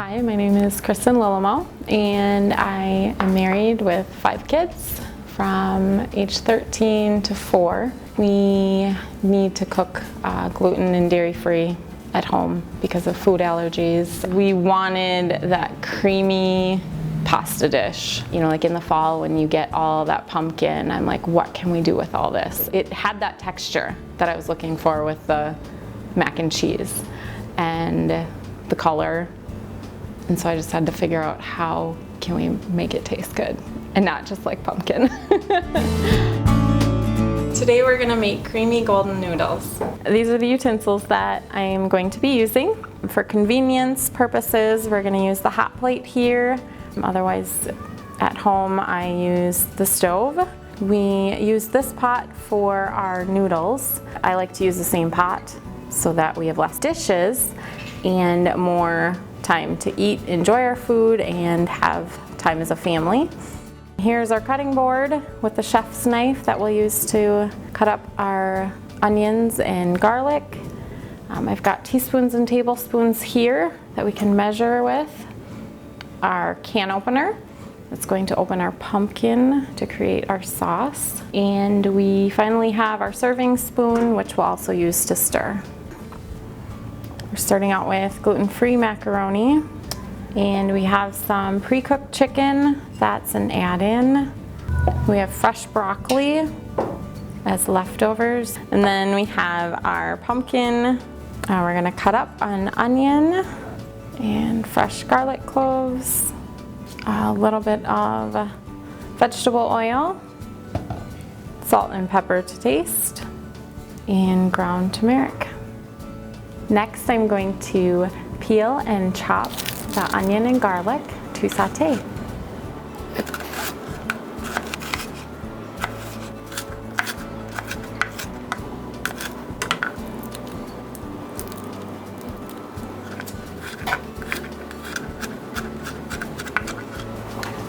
Hi, my name is Kristen Lillamo, and I am married with 5 kids from age 13 to 4. We need to cook gluten and dairy-free at home because of food allergies. We wanted that creamy pasta dish. You know, like in the fall when you get all that pumpkin, I'm like, what can we do with all this? It had that texture that I was looking for with the mac and cheese and the color. And so I just had to figure out how can we make it taste good and not just like pumpkin. Today we're gonna make creamy golden noodles. These are the utensils that I am going to be using. For convenience purposes, we're gonna use the hot plate here. Otherwise, at home, I use the stove. We use this pot for our noodles. I like to use the same pot so that we have less dishes and more time to eat, enjoy our food, and have time as a family. Here's our cutting board with the chef's knife that we'll use to cut up our onions and garlic. I've got teaspoons and tablespoons here that we can measure with. Our can opener that's going to open our pumpkin to create our sauce. And we finally have our serving spoon, which we'll also use to stir. We're starting out with gluten-free macaroni, and we have some pre-cooked chicken. That's an add-in. We have fresh broccoli as leftovers, and then we have our pumpkin. We're gonna cut up an onion and fresh garlic cloves, a little bit of vegetable oil, salt and pepper to taste, and ground turmeric. Next, I'm going to peel and chop the onion and garlic to saute.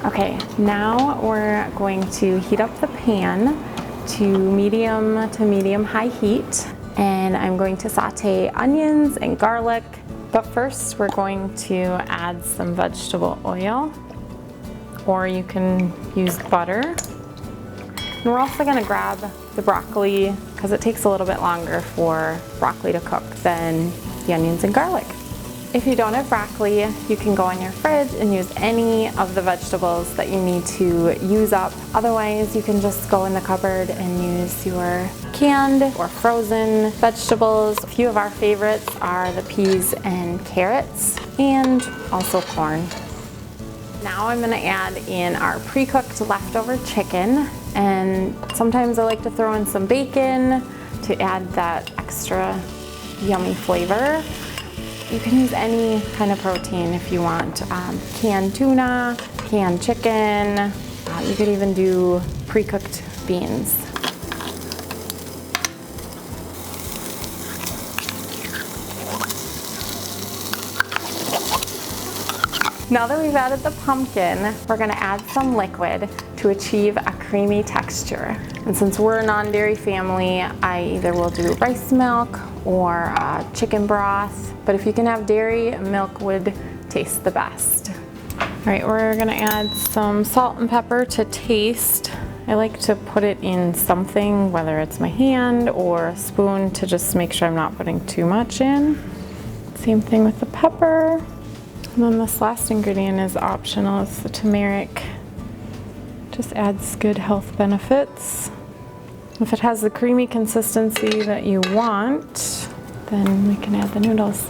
Okay, now we're going to heat up the pan to medium high heat. And I'm going to saute onions and garlic. But first we're going to add some vegetable oil, or you can use butter. And we're also gonna grab the broccoli because it takes a little bit longer for broccoli to cook than the onions and garlic. If you don't have broccoli, you can go in your fridge and use any of the vegetables that you need to use up. Otherwise, you can just go in the cupboard and use your canned or frozen vegetables. A few of our favorites are the peas and carrots, and also corn. Now I'm gonna add in our pre-cooked leftover chicken, and sometimes I like to throw in some bacon to add that extra yummy flavor. You can use any kind of protein if you want. Canned tuna, canned chicken, you could even do pre-cooked beans. Now that we've added the pumpkin, we're gonna add some liquid to achieve a creamy texture. And since we're a non-dairy family, I either will do rice milk or chicken broth. But if you can have dairy, milk would taste the best. All right, we're gonna add some salt and pepper to taste. I like to put it in something, whether it's my hand or a spoon, to just make sure I'm not putting too much in. Same thing with the pepper. And then this last ingredient is optional, it's the turmeric. Just adds good health benefits. If it has the creamy consistency that you want, then we can add the noodles.